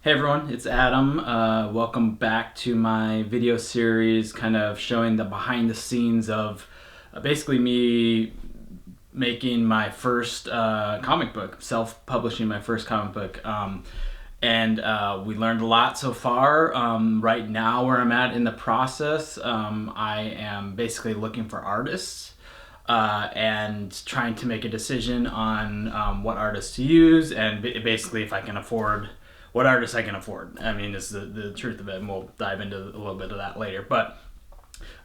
Hey everyone, it's Adam. Welcome back to my video series kind of showing the behind the scenes of basically me making my first comic book, self-publishing my first comic book. And we learned a lot so far. Right now where I'm at in the process, I am basically looking for artists and trying to make a decision on what artists to use and basically if I can afford what artists I can afford. I mean, is the truth of it, and we'll dive into a little bit of that later. But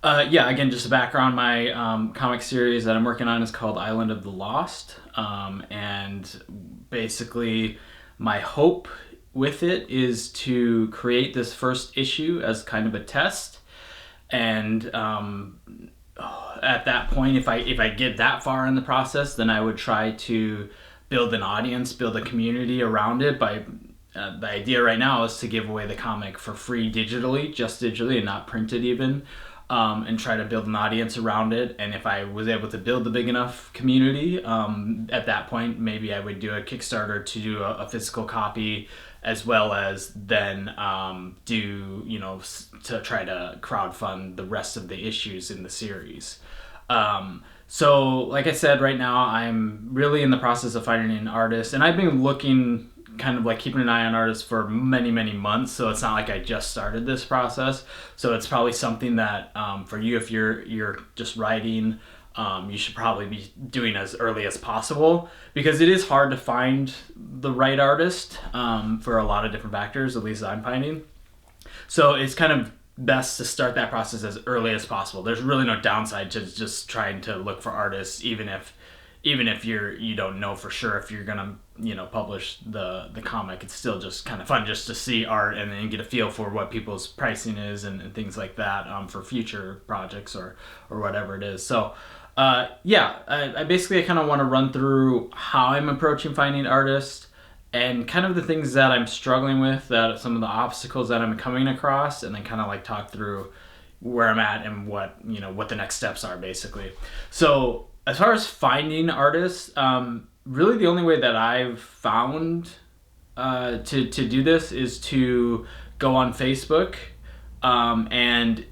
yeah, again, just a background. My comic series that I'm working on is called Island of the Lost, and basically, my hope with it is to create this first issue as kind of a test, and at that point, if I get that far in the process, then I would try to build an audience, build a community around it by the idea right now is to give away the comic for free digitally, just digitally and not printed even, and try to build an audience around it. And if I was able to build a big enough community, at that point, maybe I would do a Kickstarter to do a physical copy as well as then to try to crowdfund the rest of the issues in the series. So like I said, right now I'm really in the process of finding an artist, and I've been looking kind of like keeping an eye on artists for many months, so it's not like I just started this process. So it's probably something that for you, if you're just writing, you should probably be doing as early as possible, because it is hard to find the right artist for a lot of different factors, at least I'm finding. So it's kind of best to start that process as early as possible. There's really no downside to just trying to look for artists, even if you don't know for sure if you're gonna publish the comic. It's still just kind of fun just to see art and then get a feel for what people's pricing is and things like that for future projects or whatever it is. So I basically kind of want to run through how I'm approaching finding artists and kind of the things that I'm struggling with, that some of the obstacles that I'm coming across, and then kind of like talk through where I'm at and what the next steps are basically. So as far as finding artists, really the only way that I've found to do this is to go on Facebook and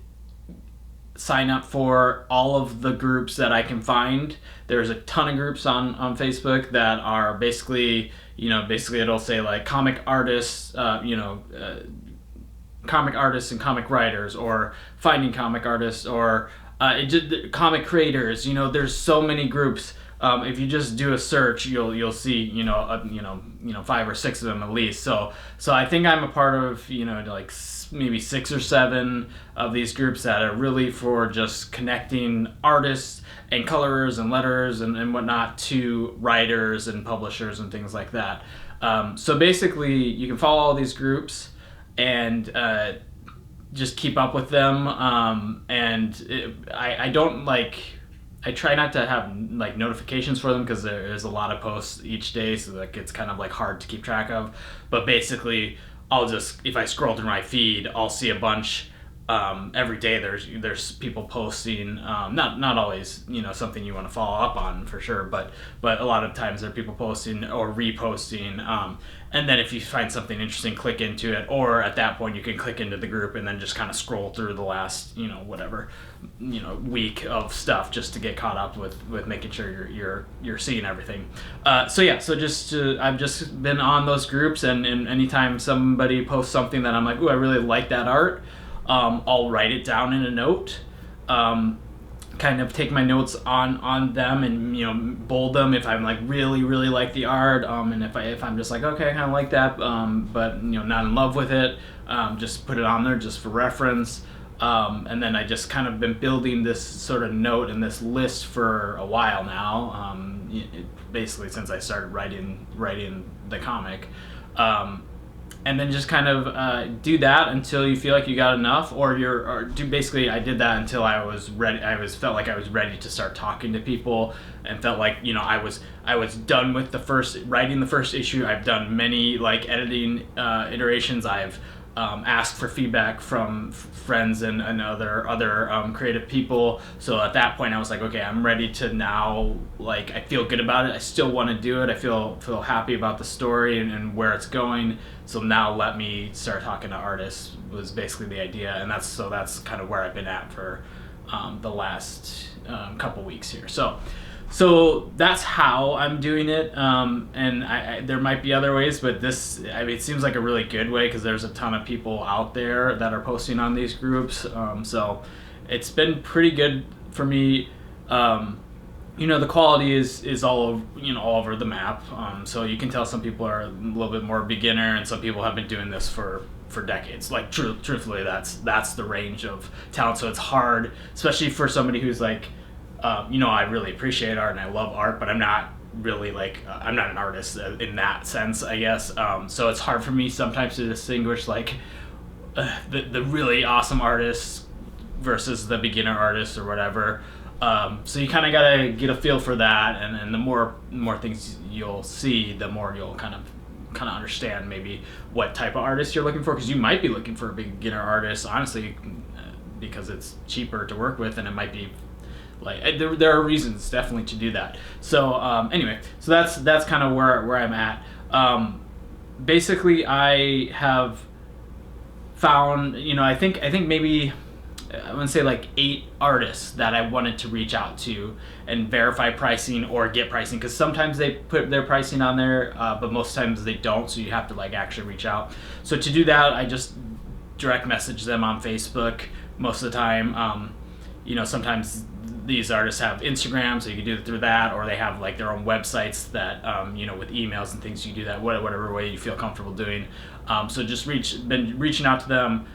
sign up for all of the groups that I can find. There's a ton of groups on Facebook that are basically it'll say like comic artists, comic artists and comic writers, or finding comic artists, or comic creators. There's so many groups. If you just do a search, you'll see 5 or 6 of them at least. So I think I'm a part of like maybe 6 or 7 of these groups that are really for just connecting artists and colorers and letters and whatnot to writers and publishers and things like that. So basically, you can follow all these groups and just keep up with them. I try not to have like notifications for them because there is a lot of posts each day, so like it's kind of like hard to keep track of. But basically, if I scroll through my feed, I'll see a bunch. Every day there's people posting, not always something you want to follow up on for sure, but a lot of times there are people posting or reposting, and then if you find something interesting, click into it, or at that point you can click into the group and then just kind of scroll through the last week of stuff just to get caught up with making sure you're seeing everything. I've just been on those groups, and anytime somebody posts something that I'm like, ooh, I really like that art, I'll write it down in a note, kind of take my notes on them and bold them if I'm like really like the art, and if I'm just like, okay, I kind of like that, but not in love with it, just put it on there just for reference. And then I just kind of been building this sort of note and this list for a while now, basically since I started writing the comic. And then just kind of do that until you feel like you got enough, basically I did that until I was ready. Felt like I was ready to start talking to people, and felt like I was done with writing the first issue. I've done many like editing iterations. I've ask for feedback from friends and other creative people. So at that point, I was like, okay, I'm ready to now. Like, I feel good about it. I still want to do it. I feel happy about the story and where it's going. So now let me start talking to artists was basically the idea, and that's kind of where I've been at for the last couple weeks here. So that's how I'm doing it, and I there might be other ways, but it seems like a really good way because there's a ton of people out there that are posting on these groups. So it's been pretty good for me. The quality is all over, all over the map. So you can tell some people are a little bit more beginner, and some people have been doing this for decades. Like truthfully, that's the range of talent. So it's hard, especially for somebody who's like. I really appreciate art and I love art, but I'm not really I'm not an artist in that sense, I guess. So it's hard for me sometimes to distinguish the really awesome artists versus the beginner artists or whatever. So you kind of gotta get a feel for that, and the more things you'll see, the more you'll kind of understand maybe what type of artist you're looking for, because you might be looking for a beginner artist, honestly, because it's cheaper to work with, and it might be. There are reasons definitely to do that. So anyway, so that's kind of where I'm at. Basically, I have found, I think maybe I want to say 8 artists that I wanted to reach out to and verify pricing or get pricing, because sometimes they put their pricing on there, but most times they don't. So you have to actually reach out. So to do that, I just direct message them on Facebook most of the time. Sometimes these artists have Instagram, so you can do it through that, or they have their own websites that with emails and things. You do that whatever way you feel comfortable doing. So just been reaching out to them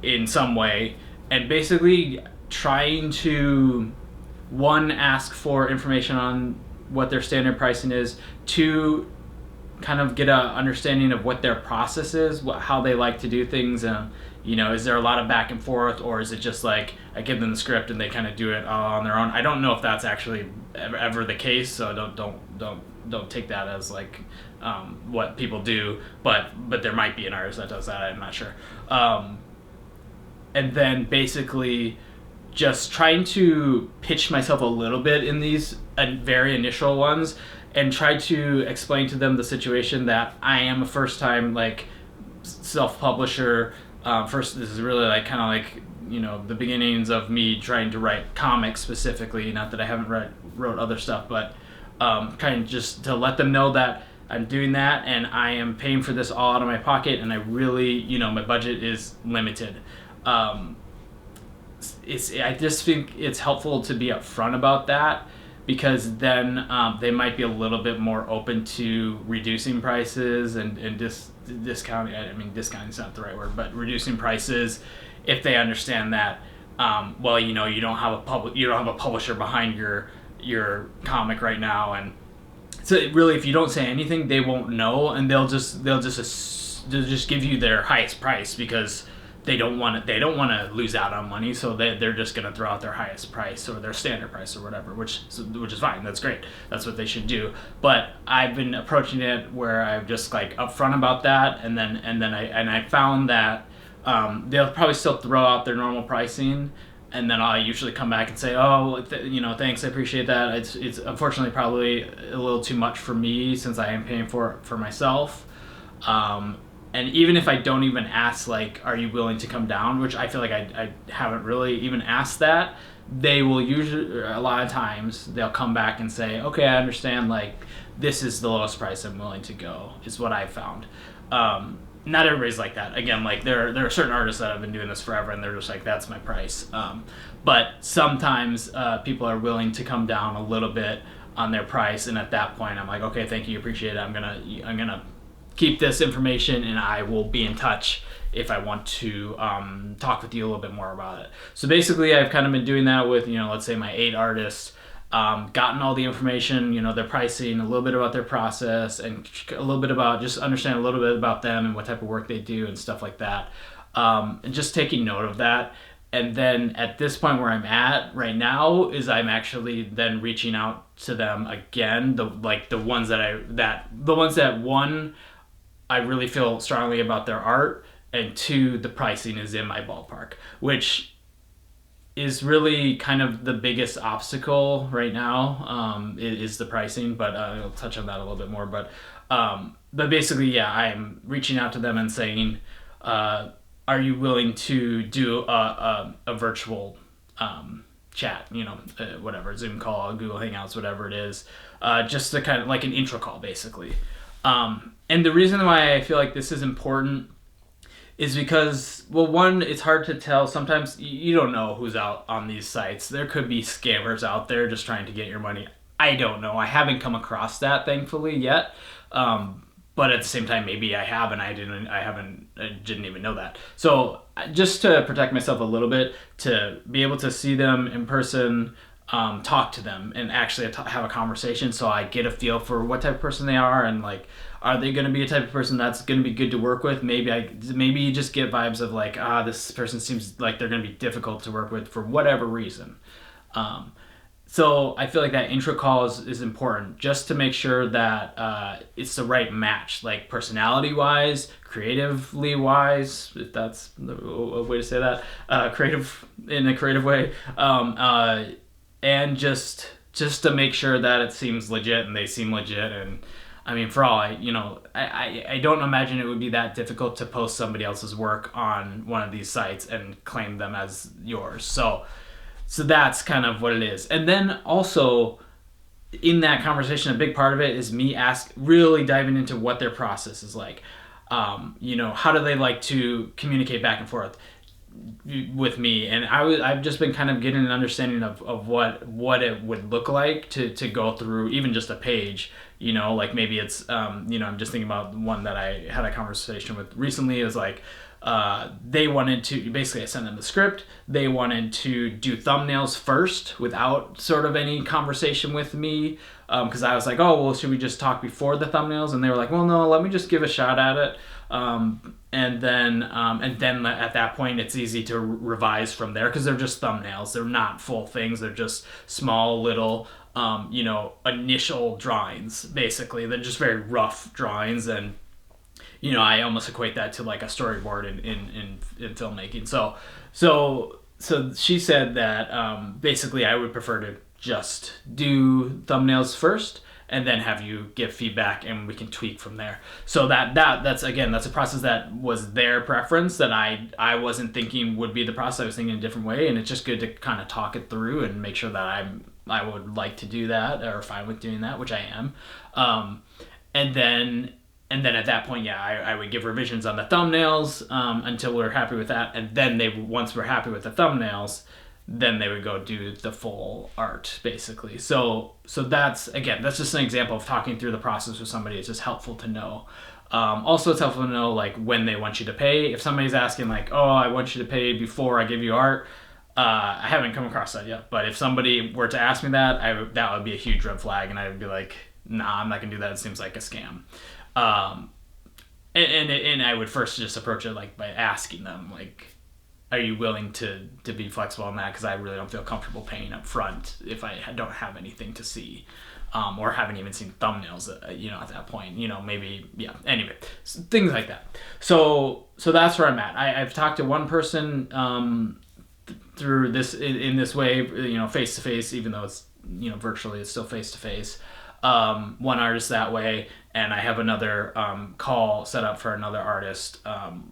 in some way, and basically trying to, one, ask for information on what their standard pricing is, 2, kind of get a understanding of what their process is, how they like to do things. Is there a lot of back and forth, or is it just I give them the script and they kind of do it all on their own? I don't know if that's actually ever the case, so don't take that as what people do. But there might be an artist that does that. I'm not sure. And then basically just trying to pitch myself a little bit in these very initial ones, and try to explain to them the situation that I am a first-time self-publisher. First, this is really the beginnings of me trying to write comics specifically. Not that I haven't wrote other stuff, but kind of just to let them know that I'm doing that, and I am paying for this all out of my pocket, and I really, my budget is limited. I just think it's helpful to be upfront about that, because then they might be a little bit more open to reducing prices and discounting. I mean, discounting is not the right word, but reducing prices if they understand that. You don't have a publisher behind your comic right now, and so really, if you don't say anything, they won't know, and they'll just give you their highest price because they don't want to lose out on money, so they're just going to throw out their highest price or their standard price or whatever, which is fine. That's great. That's what they should do. But I've been approaching it where I'm just upfront about that, and then I found that they'll probably still throw out their normal pricing, and then I'll usually come back and say, thanks, I appreciate that. It's unfortunately probably a little too much for me since I am paying for it for myself. And even if I don't even ask, are you willing to come down, which I feel like I haven't really even asked that, they will usually, a lot of times, they'll come back and say, okay, I understand, this is the lowest price I'm willing to go, is what I've found. Not everybody's like that. Again, there are certain artists that have been doing this forever, and they're just that's my price. But sometimes people are willing to come down a little bit on their price, and at that point, I'm okay, thank you, appreciate it. I'm gonna keep this information, and I will be in touch if I want to talk with you a little bit more about it. So basically, I've kind of been doing that with, let's say my 8 artists, gotten all the information, their pricing, a little bit about their process, and a little bit about, just understand a little bit about them and what type of work they do and stuff like that. And just taking note of that. And then at this point where I'm at right now is I'm actually then reaching out to them again, the ones that one, I really feel strongly about their art, and two, the pricing is in my ballpark, which is really kind of the biggest obstacle right now, is the pricing, but I'll touch on that a little bit more. But basically, yeah, I'm reaching out to them and saying, are you willing to do a virtual chat, whatever, Zoom call, Google Hangouts, whatever it is, just to kind of like an intro call, basically. And the reason why I feel like this is important is because, well, one, it's hard to tell. Sometimes you don't know who's out on these sites. There could be scammers out there just trying to get your money. I don't know. I haven't come across that, thankfully, yet. But at the same time, maybe I have, and I didn't even know that. So just to protect myself a little bit, to be able to see them in person, talk to them, and actually have a conversation, so I get a feel for what type of person they are, and like, are they going to be a type of person that's going to be good to work with? Maybe you just get vibes of like, this person seems like they're going to be difficult to work with for whatever reason. So I feel like that intro call is important, just to make sure that it's the right match, like personality wise, creatively wise, if that's a way to say that, creative in a creative way, and just to make sure that it seems legit and they seem legit. And I mean, for all I don't imagine it would be that difficult to post somebody else's work on one of these sites and claim them as yours. So that's kind of what it is. And then also in that conversation, a big part of it is me really diving into what their process is like. How do they like to communicate back and forth with me? And I've just been kind of getting an understanding of what it would look like to go through even just a page. Like maybe it's I'm just thinking about one that I had a conversation with recently, is like, they wanted to, basically I sent them the script, they wanted to do thumbnails first without sort of any conversation with me, because I was like, oh, well, should we just talk before the thumbnails? And they were like, well, no, let me just give a shot at it, and then at that point it's easy to revise from there, because they're just thumbnails, they're not full things, they're just small little initial drawings, basically. They're just very rough drawings, and I almost equate that to like a storyboard in filmmaking. So she said that basically I would prefer to just do thumbnails first and then have you give feedback and we can tweak from there. So that's a process that was their preference, that I wasn't thinking would be the process. I was thinking a different way, and it's just good to kind of talk it through and make sure that I would like to do that, or fine with doing that, which I am. And then at that point, I would give revisions on the thumbnails until we're happy with that. And then once we're happy with the thumbnails, then they would go do the full art, basically. So that's just an example of talking through the process with somebody. It's just helpful to know. Also, it's helpful to know like when they want you to pay. If somebody's asking like, oh, I want you to pay before I give you art, I haven't come across that yet. But if somebody were to ask me that, that would be a huge red flag, and I would be like, nah, I'm not gonna do that. It seems like a scam. And I would first just approach it like by asking them like, are you willing to be flexible on that? Because I really don't feel comfortable paying up front if I don't have anything to see, or haven't even seen thumbnails, at that point, maybe, anyway, things like that. So that's where I'm at. I've talked to one person through this in this way, face to face, even though it's virtually, it's still face to face. One artist that way, and I have another call set up for another artist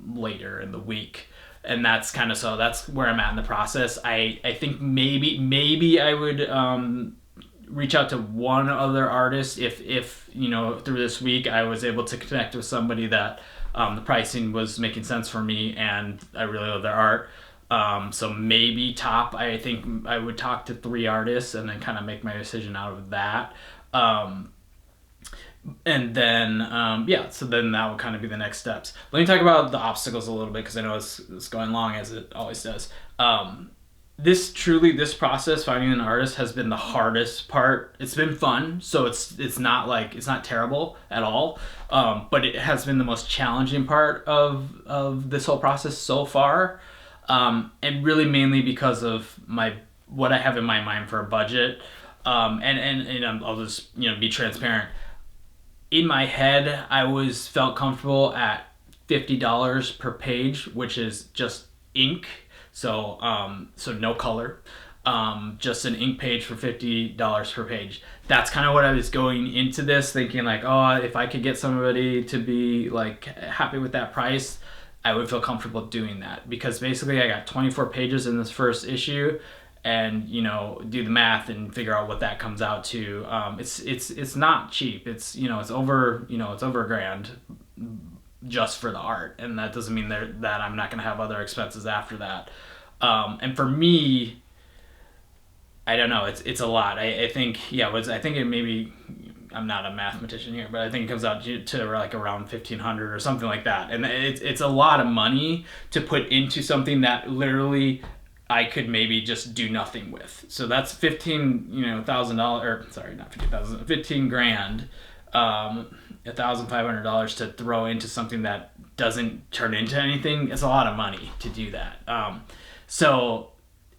later in the week, and that's where I'm at in the process. I think maybe I would reach out to one other artist if through this week I was able to connect with somebody that the pricing was making sense for me and I really love their art. So maybe I think I would talk to 3 artists and then kind of make my decision out of that. And then, so then that would kind of be the next steps. Let me talk about the obstacles a little bit, because I know it's going long as it always does. This process, finding an artist, has been the hardest part. It's been fun, so it's not terrible at all, but it has been the most challenging part of this whole process so far, and really mainly because of what I have in my mind for a budget. And I'll just be transparent. In my head, I felt comfortable at $50 per page, which is just ink. So so no color. Just an ink page for $50 per page. That's kind of what I was going into this thinking, like, oh, if I could get somebody to be like happy with that price, I would feel comfortable doing that, because basically I got 24 pages in this first issue, and do the math and figure out what that comes out to. It's not cheap. It's it's over $1,000 just for the art, and that doesn't mean that I'm not going to have other expenses after that. And for me, I don't know. It's a lot. I think I think it maybe, I'm not a mathematician here, but I think it comes out to like around 1,500 or something like that, and it's a lot of money to put into something that literally I could maybe just do nothing with. So that's $15,000, or sorry, not 15,000, 15 grand, $1,500 to throw into something that doesn't turn into anything. It's a lot of money to do that.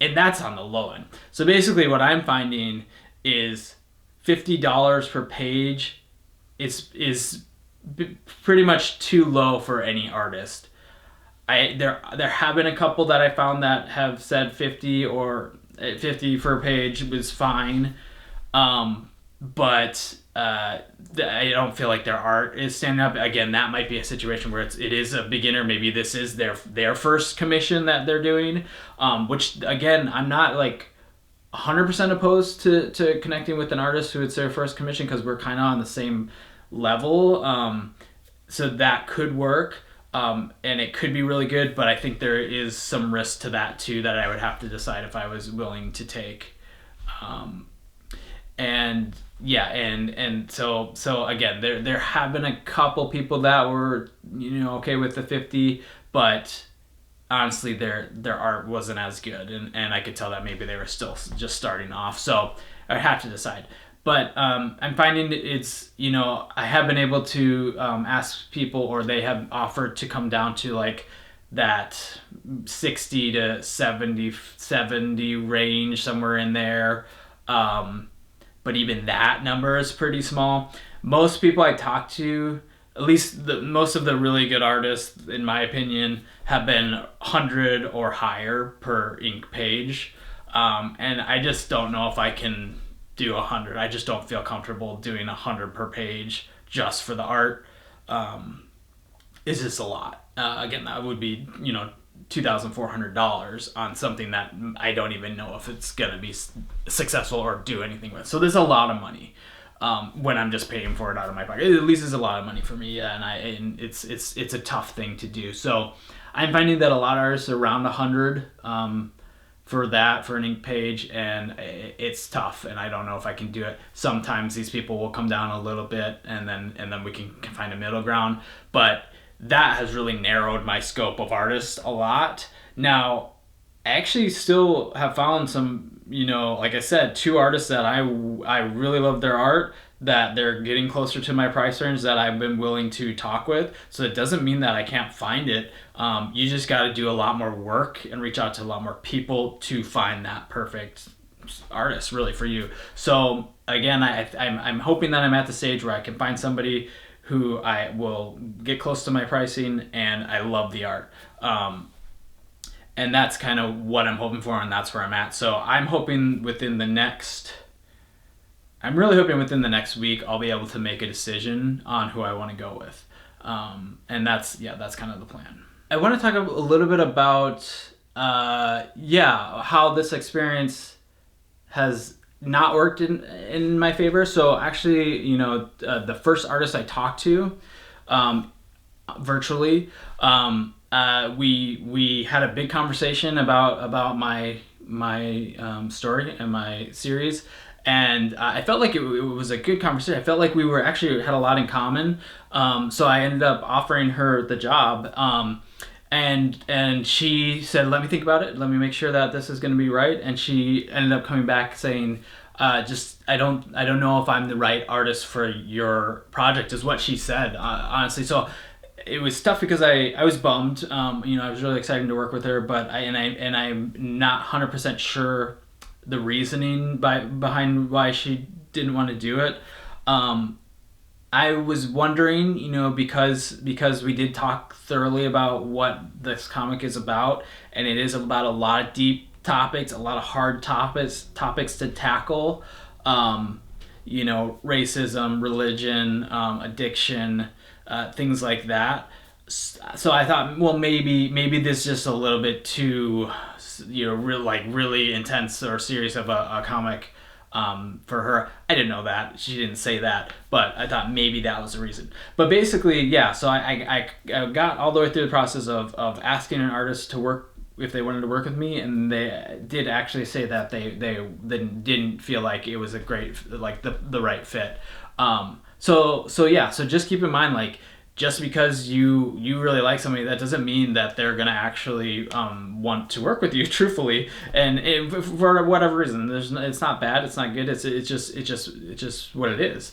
And that's on the low end. So basically what I'm finding is $50 per page is pretty much too low for any artist. There have been a couple that I found that have said 50 or 50 for a page was fine. But I don't feel like their art is standing up. Again, that might be a situation where it is a beginner. Maybe this is their first commission that they're doing, which again, I'm not like 100% opposed to connecting with an artist who it's their first commission, because we're kind of on the same level. So that could work, and it could be really good, but I think there is some risk to that too that I would have to decide if I was willing to take. And so again, there have been a couple people that were okay with the 50, but honestly their art wasn't as good, and I could tell that maybe they were still just starting off, so I have to decide. But I'm finding it's I have been able to ask people, or they have offered to come down to like that 60 to 70 range, somewhere in there. But even that number is pretty small. Most people I talk to, at least most of the really good artists, in my opinion, have been 100 or higher per ink page. And I just don't know if I can do 100. I just don't feel comfortable doing 100 per page just for the art. It's just a lot. Again, that would be, $2,400 on something that I don't even know if it's gonna be successful or do anything with. So there's a lot of money when I'm just paying for it out of my pocket. At least it's a lot of money for me, and it's a tough thing to do. So I'm finding that a lot of artists are around 100 for an ink page, and it's tough, and I don't know if I can do it. Sometimes these people will come down a little bit, and then we can find a middle ground, but that has really narrowed my scope of artists a lot. Now, I actually still have found some, like I said, two artists that I really love their art, that they're getting closer to my price range, that I've been willing to talk with. So it doesn't mean that I can't find it. You just got to do a lot more work and reach out to a lot more people to find that perfect artist really for you. So again, I'm hoping that I'm at the stage where I can find somebody who I will get close to my pricing, and I love the art. And that's kind of what I'm hoping for, and that's where I'm at. So I'm hoping within the next week I'll be able to make a decision on who I want to go with. And that's kind of the plan. I want to talk a little bit about how this experience has not worked in my favor. So actually, the first artist I talked to virtually, we had a big conversation about my story and my series, and I felt like it was a good conversation. I felt like we had a lot in common. So I ended up offering her the job. And she said, let me think about it. Let me make sure that this is going to be right. And she ended up coming back saying, I don't know if I'm the right artist for your project, is what she said, honestly. So it was tough because I was bummed. I was really excited to work with her, but I'm not 100% sure the reasoning behind why she didn't want to do it. I was wondering, because we did talk thoroughly about what this comic is about, and it is about a lot of deep topics, a lot of hard topics to tackle. Um, Racism, religion, addiction, things like that. So I thought, well, maybe this is just a little bit too, really intense or serious of a comic for her. I didn't know that. She didn't say that, but I thought maybe that was the reason. But basically, yeah, so I got all the way through the process of asking an artist to work if they wanted to work with me, and they did actually say that they didn't feel like it was a great, like the right fit. So yeah, so just keep in mind, like, just because you really like somebody, that doesn't mean that they're gonna actually want to work with you truthfully. And for whatever reason, it's not bad, it's not good, it's just what it is.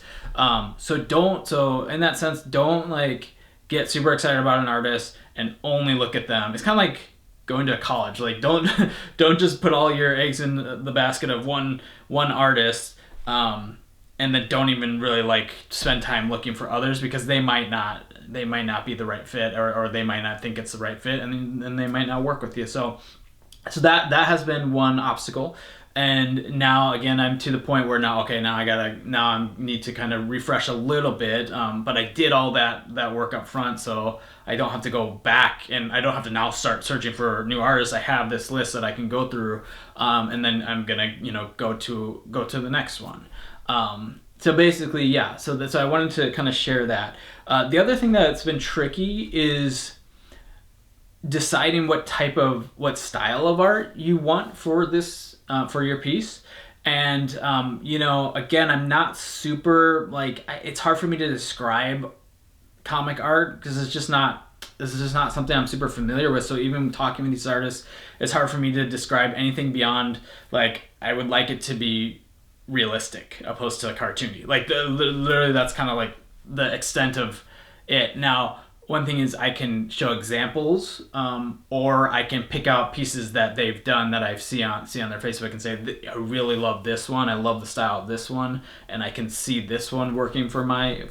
So in that sense, don't like get super excited about an artist and only look at them. It's kind of like going to college. Like, don't just put all your eggs in the basket of one artist. And then don't even really like spend time looking for others, because they might not be the right fit, or they might not think it's the right fit, and then they might not work with you. So that has been one obstacle. And now again, I'm to the point where now I need to kind of refresh a little bit. But I did all that work up front, so I don't have to go back, and I don't have to now start searching for new artists. I have this list that I can go through, and then I'm gonna go to the next one. So basically, yeah. So I wanted to kind of share that. The other thing that's been tricky is deciding what style of art you want for this, for your piece. And again, I'm not super like, it's hard for me to describe comic art, because this is just not something I'm super familiar with. So even talking with these artists, it's hard for me to describe anything beyond, like, I would like it to be realistic opposed to cartoony. Like, literally, that's kind of like the extent of it. Now, one thing is, I can show examples, or I can pick out pieces that they've done that I see on their Facebook and say, I really love this one. I love the style of this one, and I can see this one working for my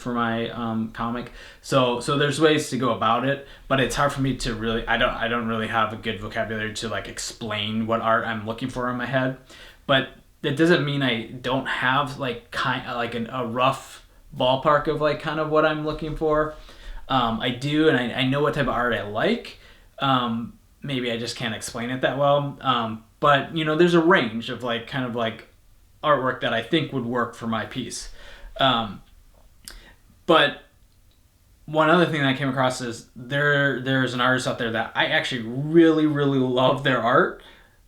comic. So there's ways to go about it, but it's hard for me to really. I don't really have a good vocabulary to like explain what art I'm looking for in my head, but that doesn't mean I don't have like a rough ballpark of like kind of what I'm looking for. I do, and I know what type of art I like. Maybe I just can't explain it that well. But there's a range of like kind of like artwork that I think would work for my piece. But one other thing that I came across is there's an artist out there that I actually really, really love their art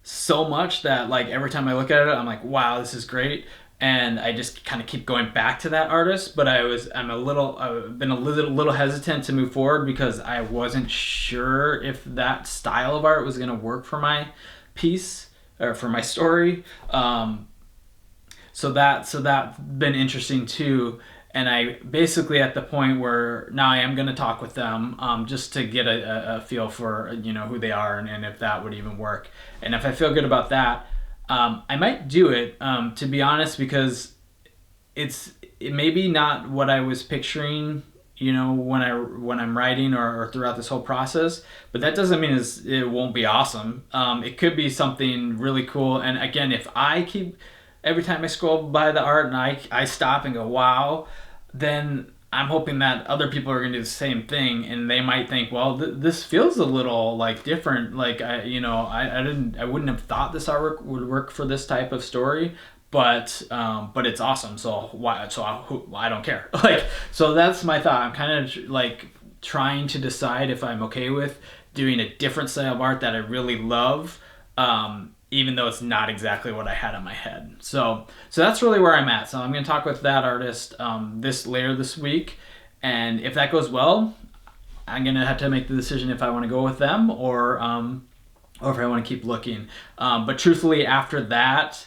so much that like every time I look at it, I'm like, wow, this is great. And I just kind of keep going back to that artist, but I've been a little hesitant to move forward, because I wasn't sure if that style of art was going to work for my piece or for my story. So that's been interesting too. And I basically at the point where now I am going to talk with them, just to get a feel for who they are, and if that would even work. And if I feel good about that, I might do it, to be honest, because it may be not what I was picturing, when I'm writing or throughout this whole process, but that doesn't mean it won't be awesome. It could be something really cool. And again, if I keep, every time I scroll by the art and I stop and go, wow, then I'm hoping that other people are going to do the same thing, and they might think, well, this feels a little like different. Like I wouldn't have thought this artwork would work for this type of story, but it's awesome. So why? So I don't care. Like, so that's my thought. I'm kind of like trying to decide if I'm okay with doing a different style of art that I really love, even though it's not exactly what I had in my head. So that's really where I'm at. So I'm going to talk with that artist later this week, and if that goes well, I'm going to have to make the decision if I want to go with them or if I want to keep looking. But truthfully, after that,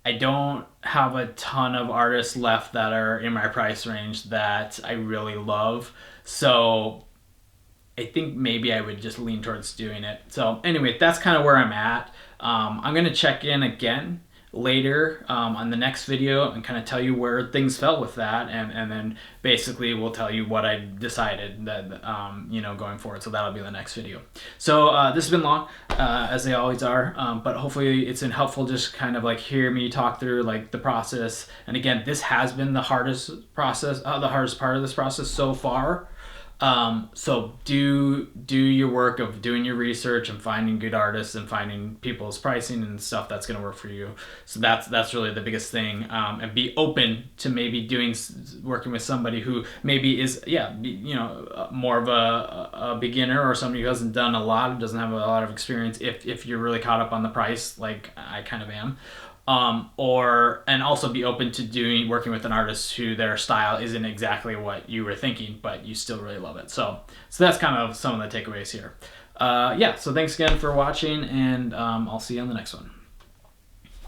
I don't have a ton of artists left that are in my price range that I really love. So I think maybe I would just lean towards doing it. So anyway, that's kind of where I'm at. I'm going to check in again later on the next video and kind of tell you where things fell with that, and then basically we'll tell you what I decided that going forward. So that'll be the next video. So this has been long, as they always are, but hopefully it's been helpful. Just kind of like hear me talk through like the process. And again, this has been the hardest process, the hardest part of this process so far. So do your work of doing your research and finding good artists and finding people's pricing and stuff that's going to work for you. So that's really the biggest thing. And be open to maybe working with somebody who maybe is more of a beginner, or somebody who hasn't done a lot, doesn't have a lot of experience. If you're really caught up on the price, like I kind of am. And also be open to working with an artist who their style isn't exactly what you were thinking, but you still really love it. So that's kind of some of the takeaways here. So thanks again for watching, and I'll see you on the next one.